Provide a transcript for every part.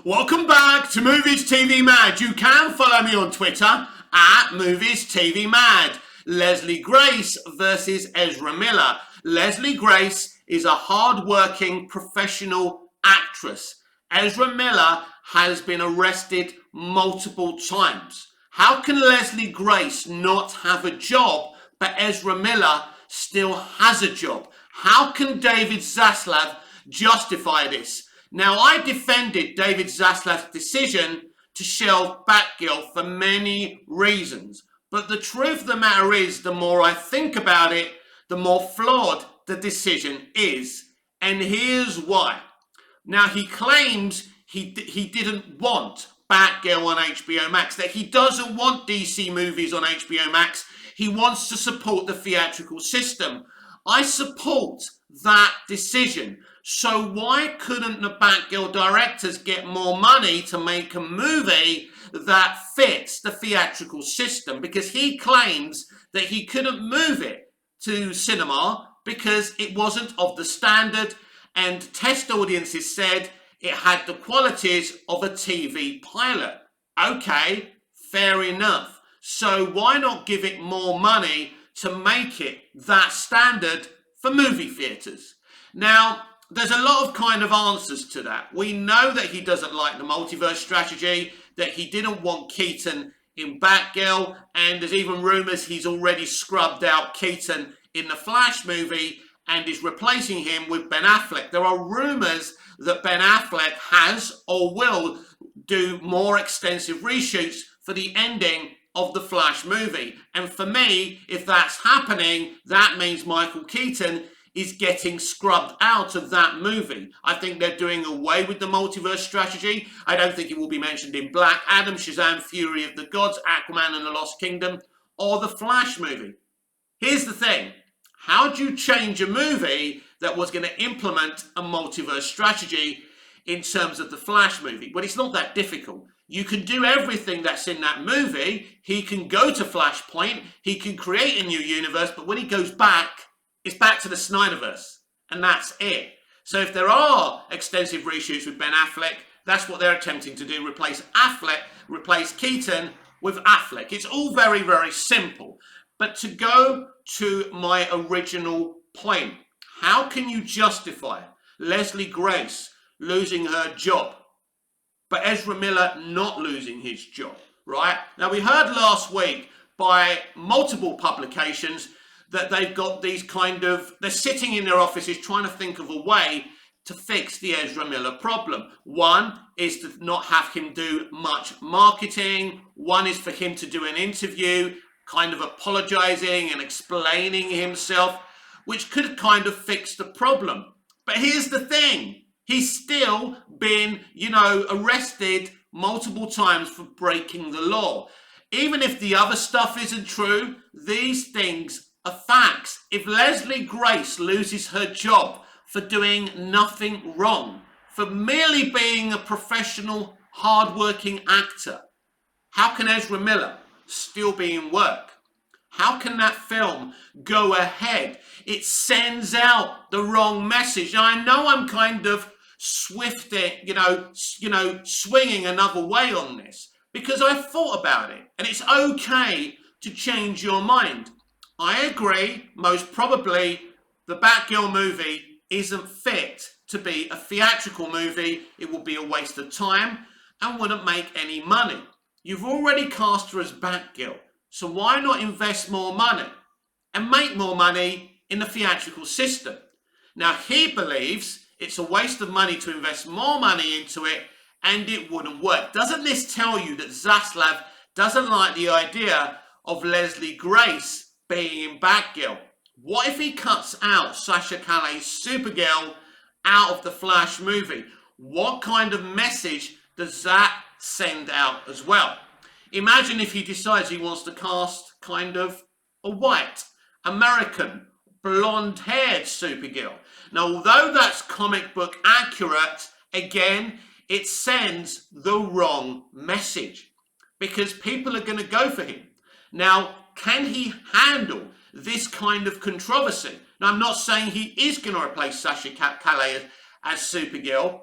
Welcome back to Movies TV Mad. You can follow me on Twitter at Movies TV Mad. Leslie Grace versus Ezra Miller. Leslie Grace is a hard-working professional actress. Ezra Miller has been arrested multiple times. How can Leslie Grace not have a job, but Ezra Miller still has a job? How can David Zaslav justify this? Now, I defended David Zaslav's decision to shelve Batgirl for many reasons. But the truth of the matter is, the more I think about it, the more flawed the decision is. And here's why. Now, he claims he didn't want Batgirl on HBO Max, that he doesn't want DC movies on HBO Max. He wants to support the theatrical system. I support that decision. So why couldn't the Batgirl directors get more money to make a movie that fits the theatrical system? Because he claims that he couldn't move it to cinema because it wasn't of the standard, and test audiences said it had the qualities of a TV pilot. Okay, fair enough. So why not give it more money to make it that standard for movie theatres? Now, there's a lot of kind of answers to that. We know that he doesn't like the multiverse strategy, that he didn't want Keaton in Batgirl, and there's even rumours he's already scrubbed out Keaton in the Flash movie and is replacing him with Ben Affleck. There are rumours that Ben Affleck has or will do more extensive reshoots for the ending of the Flash movie. And for me, if that's happening, that means Michael Keaton is getting scrubbed out of that movie. I think they're doing away with the multiverse strategy. I don't think it will be mentioned in Black Adam, Shazam, Fury of the Gods, Aquaman and the Lost Kingdom, or the Flash movie. Here's the thing. How do you change a movie that was going to implement a multiverse strategy in terms of the Flash movie? Well, it's not that difficult. You can do everything that's in that movie. He can go to Flashpoint. He can create a new universe. But when he goes back, it's back to the Snyderverse. And that's it. So if there are extensive reshoots with Ben Affleck, that's what they're attempting to do. Replace Keaton with Affleck. It's all very, very simple. But to go to my original point, how can you justify Leslie Grace losing her job, but Ezra Miller not losing his job, right? Now, we heard last week by multiple publications that they've got these they're sitting in their offices trying to think of a way to fix the Ezra Miller problem. One is to not have him do much marketing. One is for him to do an interview, kind of apologizing and explaining himself, which could kind of fix the problem. But here's the thing. He's still been, arrested multiple times for breaking the law. Even if the other stuff isn't true, these things are facts. If Leslie Grace loses her job for doing nothing wrong, for merely being a professional, hard-working actor, how can Ezra Miller still be in work? How can that film go ahead? It sends out the wrong message. Now, I know I'm kind of swinging another way on this because I thought about it, and it's okay to change your mind. I agree, most probably the Batgirl movie isn't fit to be a theatrical movie. It will be a waste of time and wouldn't make any money. You've already cast her as Batgirl, so why not invest more money and make more money in the theatrical system? Now, he believes it's a waste of money to invest more money into it and it wouldn't work. Doesn't this tell you that Zaslav doesn't like the idea of Leslie Grace being in Batgirl? What if he cuts out Sasha Calle's Supergirl out of the Flash movie? What kind of message does that send out as well? Imagine if he decides he wants to cast kind of a white, American, blonde-haired Supergirl. Now, although that's comic book accurate, again, it sends the wrong message because people are going to go for him. Now, can he handle this kind of controversy? Now, I'm not saying he is going to replace Sasha Calle as Supergirl,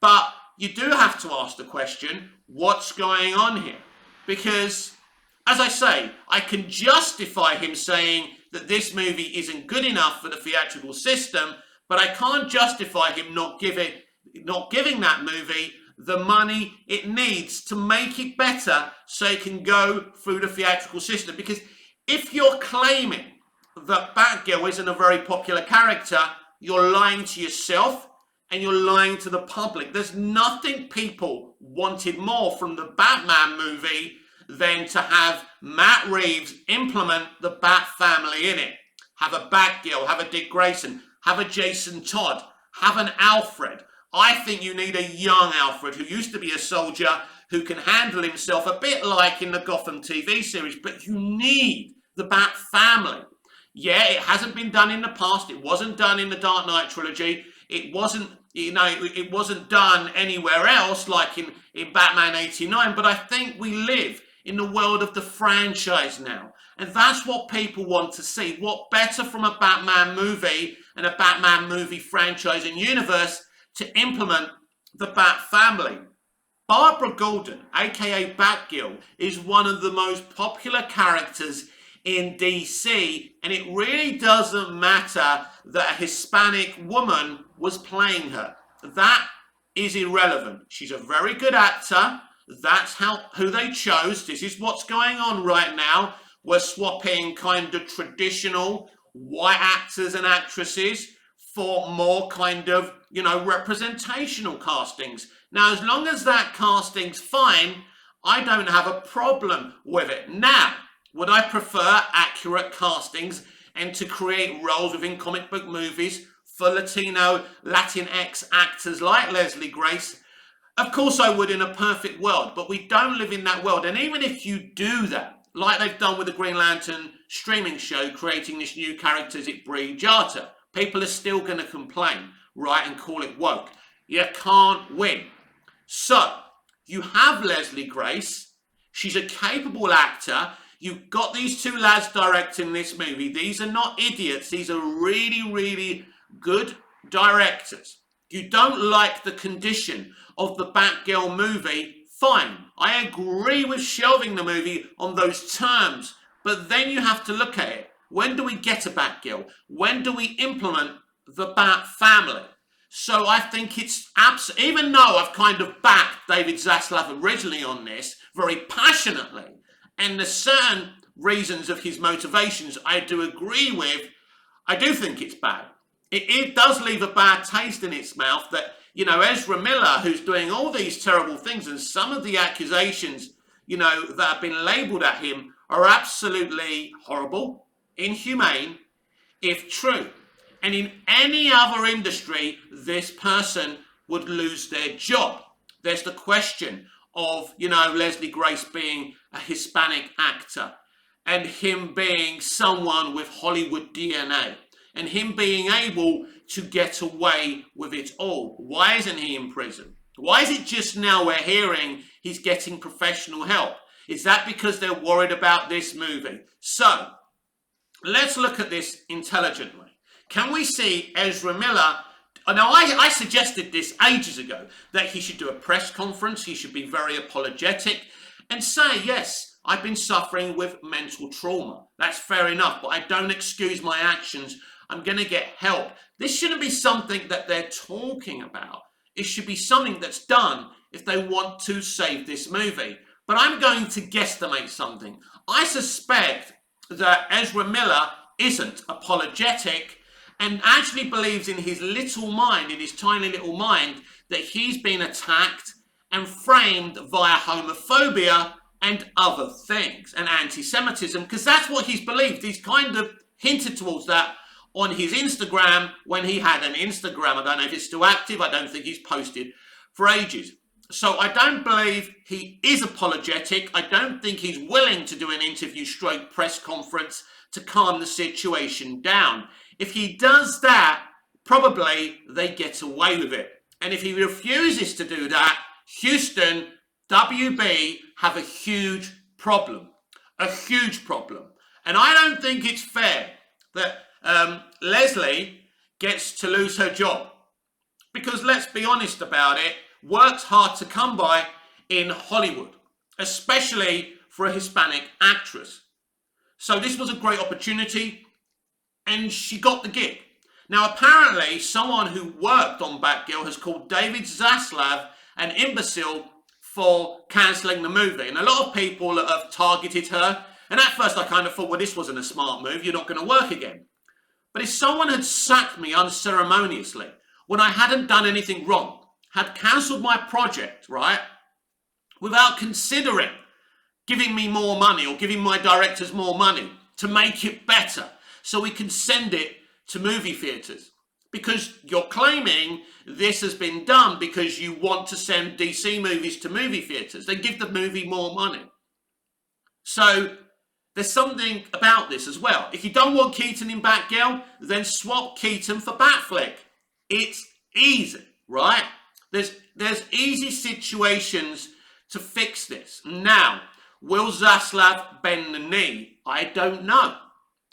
but you do have to ask the question, what's going on here? Because, as I say, I can justify him saying that this movie isn't good enough for the theatrical system, but I can't justify him not giving that movie the money it needs to make it better so it can go through the theatrical system. Because if you're claiming that Batgirl isn't a very popular character, you're lying to yourself and you're lying to the public. There's nothing people wanted more from the Batman movie than to have Matt Reeves implement the Bat family in it. Have a Batgirl, have a Dick Grayson, have a Jason Todd, have an Alfred. I think you need a young Alfred who used to be a soldier, who can handle himself a bit like in the Gotham TV series, but you need the Bat family. Yeah, it hasn't been done in the past. It wasn't done in the Dark Knight trilogy. It wasn't, it wasn't done anywhere else like in Batman 89, but I think we live in the world of the franchise now. And that's what people want to see. What better from a Batman movie and a Batman movie franchise and universe to implement the Bat family? Barbara Gordon, aka Batgirl, is one of the most popular characters in DC, and it really doesn't matter that a Hispanic woman was playing her. That is irrelevant. She's a very good actor. That's who they chose. This is what's going on right now. We're swapping kind of traditional white actors and actresses for more kind of, representational castings. Now, as long as that casting's fine, I don't have a problem with it. Now, would I prefer accurate castings and to create roles within comic book movies for Latino, Latinx actors like Leslie Grace? Of course I would, in a perfect world, but we don't live in that world. And even if you do that, like they've done with the Green Lantern streaming show, creating this new character, is it Brie Jarta, people are still going to complain, right, and call it woke. You can't win. So, you have Leslie Grace. She's a capable actor. You've got these two lads directing this movie. These are not idiots. These are really, really good directors. You don't like the condition of the Batgirl movie, fine. I agree with shelving the movie on those terms. But then you have to look at it. When do we get a Batgirl? When do we implement the Bat family? So I think it's even though I've kind of backed David Zaslav originally on this very passionately, and there's certain reasons of his motivations I do agree with, I do think it's bad. It does leave a bad taste in its mouth that, Ezra Miller, who's doing all these terrible things, and some of the accusations, that have been labelled at him are absolutely horrible, inhumane, if true. And in any other industry, this person would lose their job. There's the question of, Leslie Grace being a Hispanic actor and him being someone with Hollywood DNA and him being able to get away with it all. Why isn't he in prison? Why is it just now we're hearing he's getting professional help? Is that because they're worried about this movie? So, let's look at this intelligently. Can we see Ezra Miller? Now, I suggested this ages ago, that he should do a press conference, he should be very apologetic, and say, yes, I've been suffering with mental trauma. That's fair enough, but I don't excuse my actions. I'm going to get help. This shouldn't be something that they're talking about. It should be something that's done if they want to save this movie. But I'm going to guesstimate something. I suspect that Ezra Miller isn't apologetic and actually believes in his little mind, in his tiny little mind, that he's been attacked and framed via homophobia and other things, and anti-Semitism, because that's what he's believed. He's kind of hinted towards that on his Instagram when he had an Instagram. I don't know if it's still active. I don't think he's posted for ages. So I don't believe he is apologetic. I don't think he's willing to do an interview stroke press conference to calm the situation down. If he does that, probably they get away with it. And if he refuses to do that, Houston, WB have a huge problem. A huge problem. And I don't think it's fair that Leslie gets to lose her job. Because let's be honest about it, works hard to come by in Hollywood, especially for a Hispanic actress. So this was a great opportunity, and she got the gig. Now, apparently, someone who worked on Batgirl has called David Zaslav an imbecile for cancelling the movie. And a lot of people have targeted her. And at first I kind of thought, well, this wasn't a smart move. You're not going to work again. But if someone had sacked me unceremoniously when I hadn't done anything wrong, had cancelled my project, right, without considering giving me more money or giving my directors more money to make it better so we can send it to movie theatres, because you're claiming this has been done because you want to send DC movies to movie theatres. They give the movie more money. So there's something about this as well. If you don't want Keaton in Batgirl, then swap Keaton for Batfleck. It's easy, right? There's easy situations to fix this. Now, will Zaslav bend the knee? I don't know.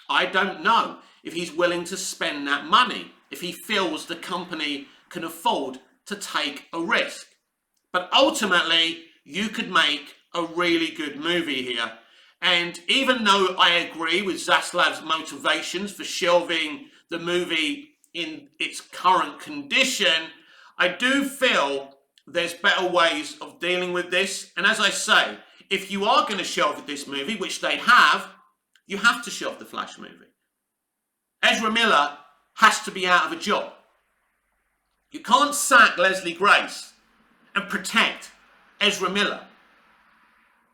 I don't know if he's willing to spend that money, if he feels the company can afford to take a risk. But ultimately, you could make a really good movie here. And even though I agree with Zaslav's motivations for shelving the movie in its current condition, I do feel there's better ways of dealing with this. And as I say, if you are going to shelve this movie, which they have, you have to shelve the Flash movie. Ezra Miller has to be out of a job. You can't sack Leslie Grace and protect Ezra Miller.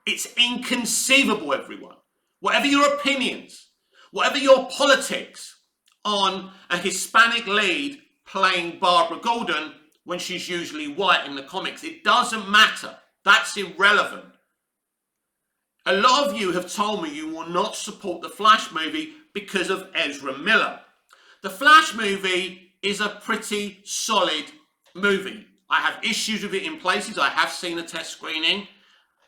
It's inconceivable, everyone. Whatever your opinions, whatever your politics on a Hispanic lead playing Barbara Gordon when she's usually white in the comics, it doesn't matter. That's irrelevant. A lot of you have told me you will not support the Flash movie because of Ezra Miller. The Flash movie is a pretty solid movie. I have issues with it in places. I have seen a test screening.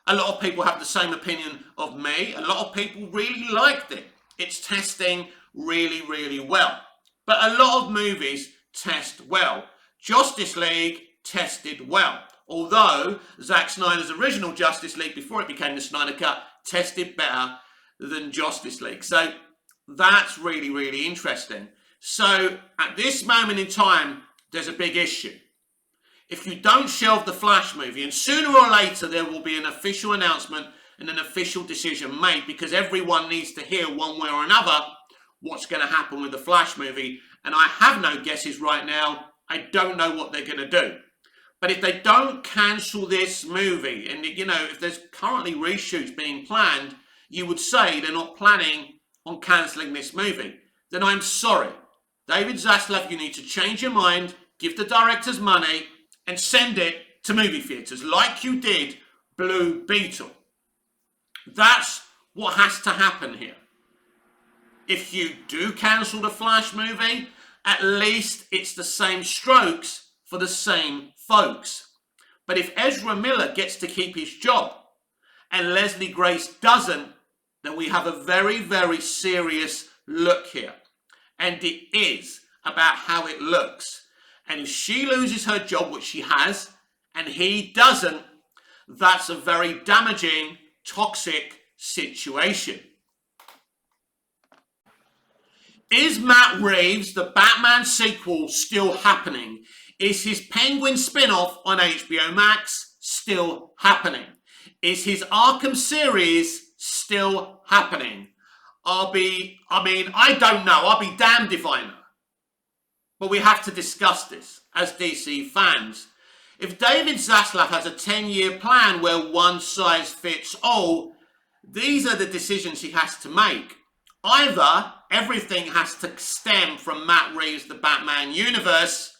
A lot of people have the same opinion of me. A lot of people really liked it. It's testing really, really well. But a lot of movies test well. Justice League tested well. Although Zack Snyder's original Justice League, before it became the Snyder Cut, tested better than Justice League. So that's really, really interesting. So at this moment in time, there's a big issue. If you don't shelve the Flash movie, and sooner or later there will be an official announcement and an official decision made, because everyone needs to hear one way or another what's going to happen with the Flash movie. And I have no guesses right now. I don't know what they're going to do. But if they don't cancel this movie, and you know, if there's currently reshoots being planned, you would say they're not planning on cancelling this movie. Then I'm sorry. David Zaslav, you need to change your mind, give the directors money, and send it to movie theatres like you did Blue Beetle. That's what has to happen here. If you do cancel the Flash movie, at least it's the same strokes for the same folks. But if Ezra Miller gets to keep his job and Leslie Grace doesn't, then we have a very, very serious look here. And it is about how it looks. And if she loses her job, which she has, and he doesn't, that's a very damaging, toxic situation. Is Matt Reeves' The Batman sequel still happening? Is his Penguin spin-off on HBO Max still happening? Is his Arkham series still happening? I don't know. I'll be damned if I know. But we have to discuss this as DC fans. If David Zaslav has a 10-year plan where one size fits all, these are the decisions he has to make. Either everything has to stem from Matt Reeves' The Batman universe,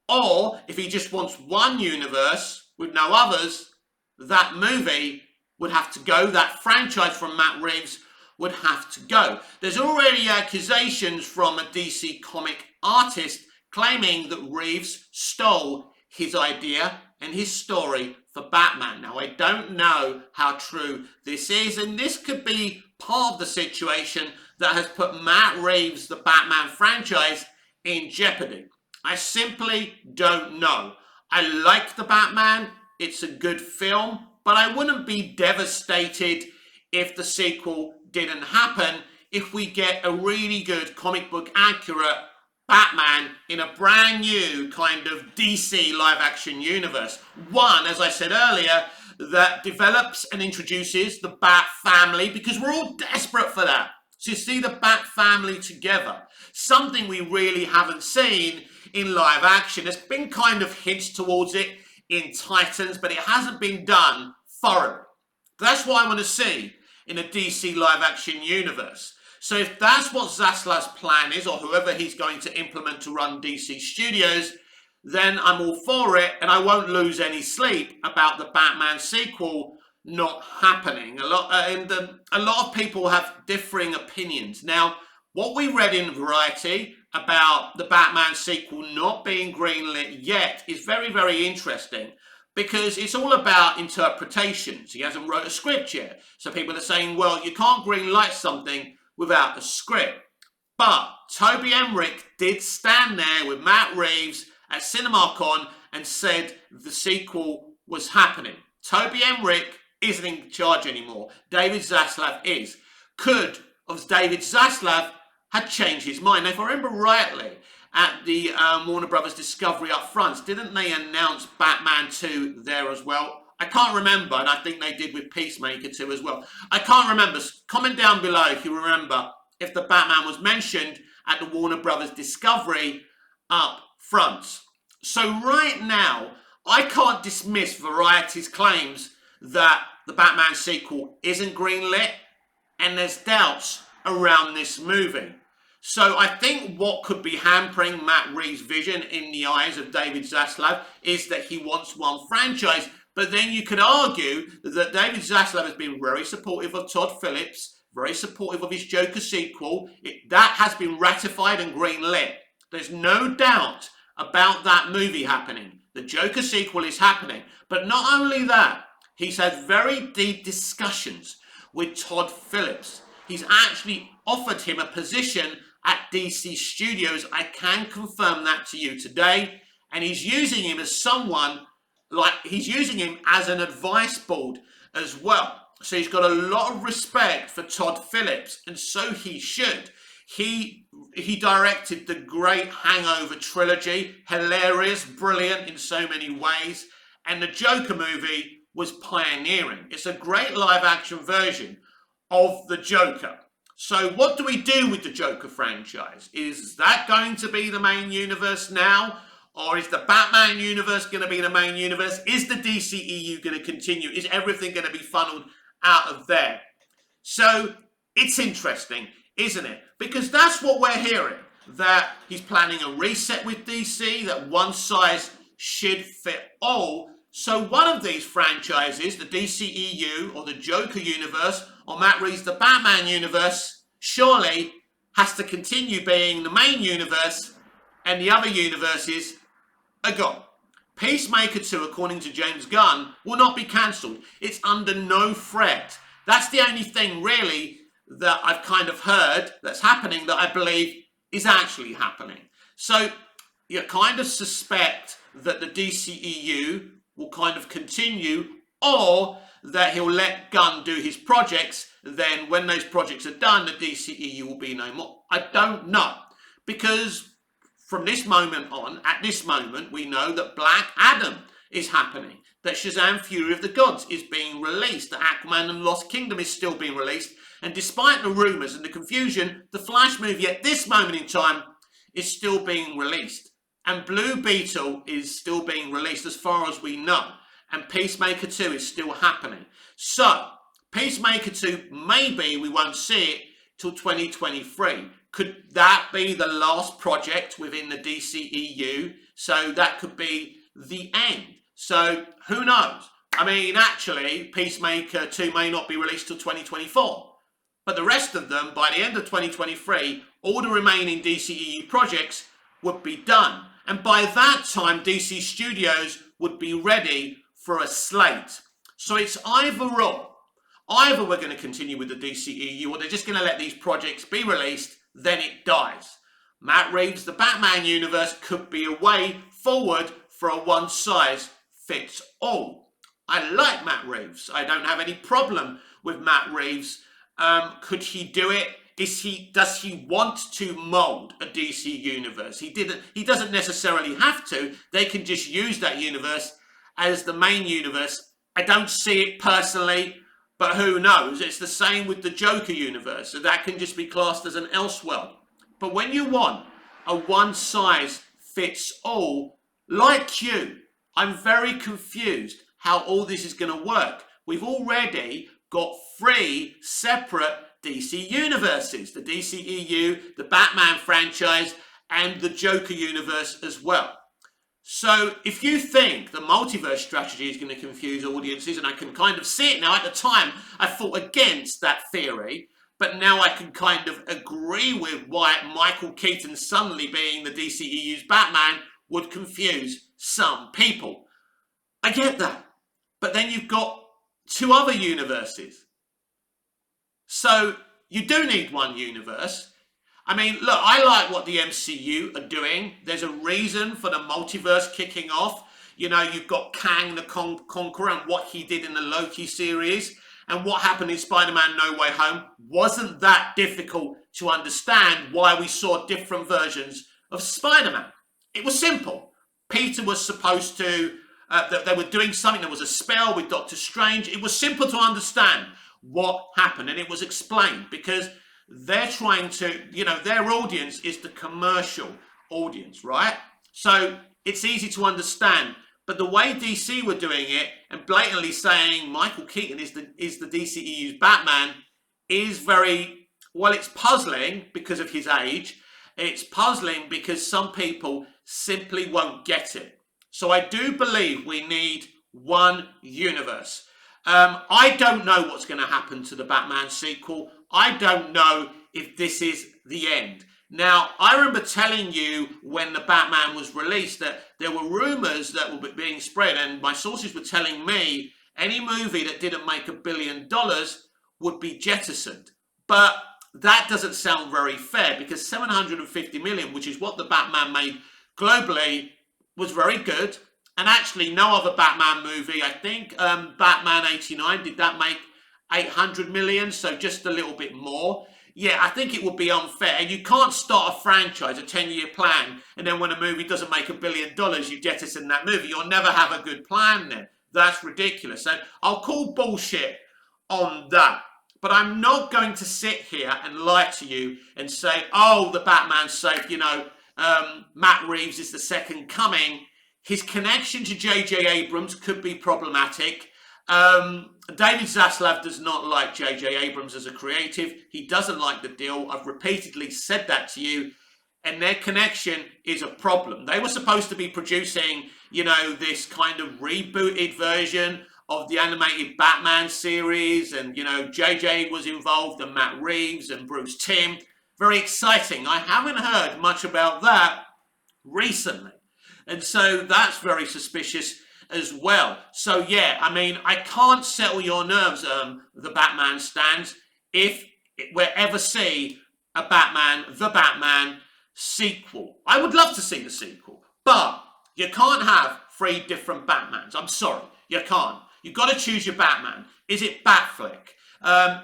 or if he just wants one universe with no others, that movie would have to go. That franchise from Matt Reeves would have to go. There's already accusations from a DC comic artist claiming that Reeves stole his idea and his story for Batman. Now, I don't know how true this is, and this could be part of the situation that has put Matt Reeves' The Batman franchise in jeopardy. I simply don't know. I like the Batman. It's a good film, but I wouldn't be devastated if the sequel didn't happen, if we get a really good comic book accurate Batman in a brand new kind of DC live action universe. One, as I said earlier, that develops and introduces the Bat family, because we're all desperate for that. So you see the Bat family together, something we really haven't seen in live action. There's been kind of hints towards it in Titans, but it hasn't been done thoroughly. That's what I want to see in a DC live action universe. So if that's what Zaslav's plan is, or whoever he's going to implement to run DC Studios, then I'm all for it, and I won't lose any sleep about the Batman sequel not happening. A lot of people have differing opinions. Now, what we read in Variety about the Batman sequel not being greenlit yet is very, very interesting, because it's all about interpretations. He hasn't wrote a script yet. So people are saying, well, you can't greenlight something without a script. But Toby Emmerich did stand there with Matt Reeves at CinemaCon and said the sequel was happening. Toby Emmerich isn't in charge anymore. David Zaslav is. Could David Zaslav had changed his mind? Now, if I remember rightly, at the Warner Brothers Discovery up front, didn't they announce Batman 2 there as well? I can't remember, and I think they did with Peacemaker 2 as well. I can't remember. Comment down below if you remember if the Batman was mentioned at the Warner Brothers Discovery up front. So right now, I can't dismiss Variety's claims that the Batman sequel isn't greenlit, and there's doubts around this movie. So I think what could be hampering Matt Reeves' vision in the eyes of David Zaslav is that he wants one franchise. But then you could argue that David Zaslav has been very supportive of Todd Phillips, very supportive of his Joker sequel. That has been ratified and greenlit. There's no doubt about that movie happening. The Joker sequel is happening. But not only that, he's had very deep discussions with Todd Phillips. He's actually offered him a position at DC Studios. I can confirm that to you today. And he's using him as someone, like he's using him as an advice board as well. So he's got a lot of respect for Todd Phillips, and so he should. He directed the great Hangover trilogy, hilarious, brilliant in so many ways, and the Joker movie was pioneering. It's a great live action version of the Joker. So what do we do with the Joker franchise? Is that going to be the main universe now? Or is the Batman universe going to be the main universe? Is the DCEU going to continue? Is everything going to be funneled out of there? So it's interesting, isn't it? Because that's what we're hearing, that he's planning a reset with DC, that one size should fit all. So one of these franchises, the DCEU or the Joker universe, or Matt Reeves' the Batman universe, surely has to continue being the main universe, and the other universes are gone. Peacemaker 2, according to James Gunn, will not be cancelled. It's under no threat. That's the only thing really that I've kind of heard that's happening that I believe is actually happening. So you kind of suspect that the DCEU will kind of continue, or that he'll let Gunn do his projects. Then when those projects are done, the DCEU will be no more. I don't know, because from this moment on, at this moment, we know that Black Adam is happening, that Shazam! Fury of the Gods is being released, that Aquaman and Lost Kingdom is still being released, and despite the rumours and the confusion, the Flash movie at this moment in time is still being released, and Blue Beetle is still being released as far as we know, and Peacemaker 2 is still happening. So Peacemaker 2, maybe we won't see it till 2023. Could that be the last project within the DCEU? So that could be the end. So who knows? I mean, actually, Peacemaker 2 may not be released till 2024. But the rest of them, by the end of 2023, all the remaining DCEU projects would be done. And by that time, DC Studios would be ready for a slate. So it's either or. Either we're going to continue with the DCEU, or they're just going to let these projects be released, then it dies. Matt Reeves' the Batman universe could be a way forward for a one-size-fits-all. I like Matt Reeves. I don't have any problem with Matt Reeves. Could he do it? Does he want to mold a DC universe? He doesn't necessarily have to. They can just use that universe as the main universe. I don't see it personally, but who knows? It's the same with the Joker universe. So that can just be classed as an Elseworld. But when you want a one-size-fits-all, like you, I'm very confused how all this is going to work. We've already got 3 separate DC universes, the DCEU, the Batman franchise, and the Joker universe as well. So if you think the multiverse strategy is going to confuse audiences, and I can kind of see it now, at the time I fought against that theory, but now I can kind of agree with why Michael Keaton suddenly being the DCEU's Batman would confuse some people. I get that. But then you've got 2 other universes. So you do need one universe. I mean, look, I like what the MCU are doing. There's a reason for the multiverse kicking off. You know, you've got Kang the Conqueror and what he did in the Loki series. And what happened in Spider-Man No Way Home wasn't that difficult to understand why we saw different versions of Spider-Man. It was simple. Peter was supposed to... they were doing something. There was a spell with Doctor Strange. It was simple to understand what happened, and it was explained because they're trying to, you know, their audience is the commercial audience, right? So it's easy to understand. But the way DC were doing it and blatantly saying Michael Keaton is the DCEU's Batman is very, well, it's puzzling because of his age. It's puzzling because some people simply won't get it. So I do believe we need one universe. I don't know what's going to happen to the Batman sequel. I don't know if this is the end. Now, I remember telling you when the Batman was released that there were rumors that were being spread, and my sources were telling me any movie that didn't make $1 billion would be jettisoned. But that doesn't sound very fair because 750 million, which is what the Batman made globally, was very good. And actually, no other Batman movie, I think Batman 89, did that make 800 million? So just a little bit more. Yeah, I think it would be unfair. And you can't start a franchise, a 10-year plan, and then when a movie doesn't make $1 billion, you jettison that movie. You'll never have a good plan then. That's ridiculous. So I'll call bullshit on that. But I'm not going to sit here and lie to you and say, oh, the Batman's safe, you know, Matt Reeves is the second coming. His connection to J.J. Abrams could be problematic. David Zaslav does not like J.J. Abrams as a creative. He doesn't like the deal. I've repeatedly said that to you. And their connection is a problem. They were supposed to be producing, you know, this kind of rebooted version of the animated Batman series. And, you know, J.J. was involved and Matt Reeves and Bruce Timm. Very exciting. I haven't heard much about that recently. And so that's very suspicious as well. So, yeah, I mean, I can't settle your nerves, the Batman stands, if we ever see a the Batman sequel. I would love to see the sequel, but you can't have 3 different Batmans. I'm sorry, you can't. You've got to choose your Batman. Is it Batfleck?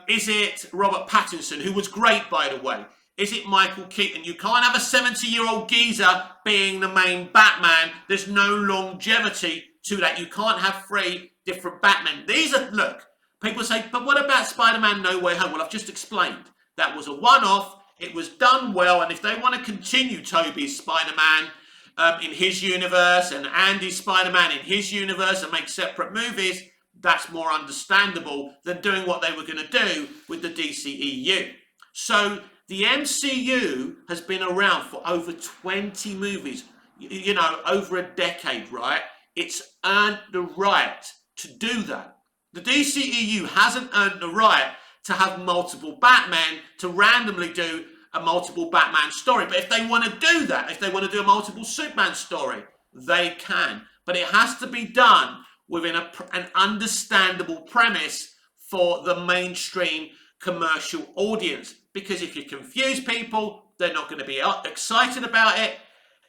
Is it Robert Pattinson, who was great, by the way? Is it Michael Keaton? You can't have a 70-year-old geezer being the main Batman. There's no longevity to that. You can't have 3 different Batmen. These are, look, people say, but what about Spider-Man No Way Home? Well, I've just explained. That was a one-off. It was done well. And if they want to continue Tobey's Spider-Man in his universe and Andy's Spider-Man in his universe and make separate movies, that's more understandable than doing what they were going to do with the DCEU. So the MCU has been around for over 20 movies, you know, over a decade, right? It's earned the right to do that. The DCEU hasn't earned the right to have multiple Batmen, to randomly do a multiple Batman story. But if they want to do that, if they want to do a multiple Superman story, they can. But it has to be done within an understandable premise for the mainstream commercial audience. Because if you confuse people, they're not going to be excited about it.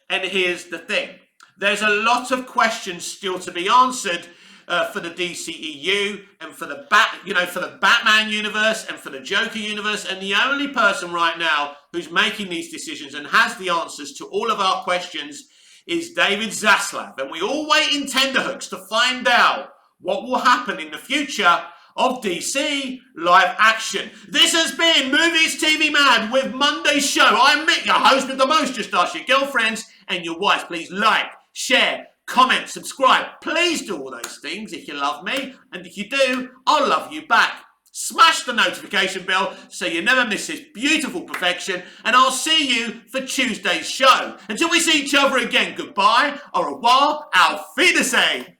And here's the thing. There's a lot of questions still to be answered for the DCEU and for the for the Batman universe and for the Joker universe. And the only person right now who's making these decisions and has the answers to all of our questions is David Zaslav. And we all wait in tenterhooks to find out what will happen in the future of DC live action. This has been Movies TV Mad with Monday's show. I'm Mick, your host with the most. Just ask your girlfriends and your wives. Please like, share, comment, subscribe. Please do all those things if you love me. And if you do, I'll love you back. Smash the notification bell so you never miss this beautiful perfection. And I'll see you for Tuesday's show. Until we see each other again, goodbye, au revoir, auf Wiedersehen.